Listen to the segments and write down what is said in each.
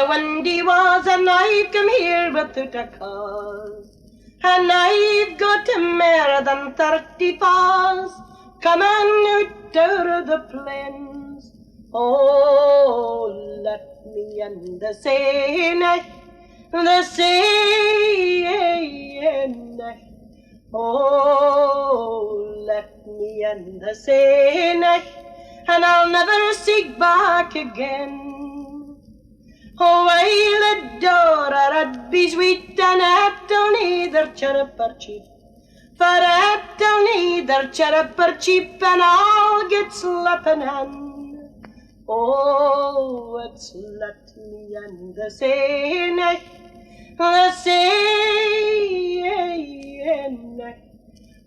the windy was, and I've come here without a cause. And I've got more than 30 paws coming out of the plains. Oh, let me in the Seine, the Seine. Oh, let me in the Seine, and I'll never seek back again. Oh, while the door I'd be sweet, and I'll neither chirrup or cheep. For I'll neither chirrup or cheep, and I'll get slapping in. Oh, it's let me in the Seine, the Seine.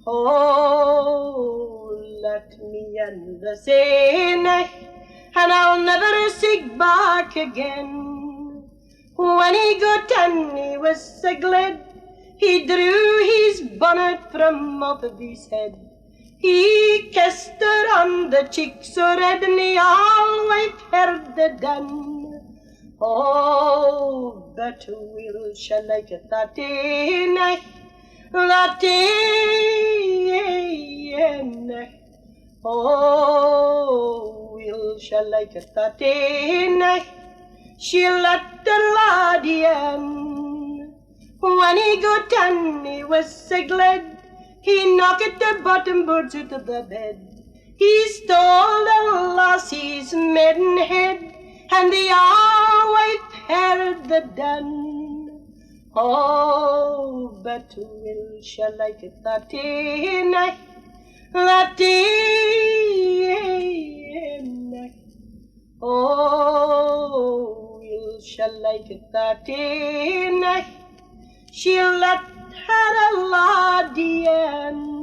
Oh, let me in the Seine, and I'll never seek back again. When he got in, he was so glad, he drew his bonnet from off of his head. He kissed her on the cheek so red, and he always heard the din. Oh, but we'll shall like it that night, that night. Oh, we'll shall like it that night. She let the laddie in. When he got in, he was so glad, he knocked the bottom boards out of the bed. He stole the lassie's maidenhead, and they always heard the din. Oh, but we'll shall like it that night, that night. Oh, we'll shall like it that night. She'll let her laddie in.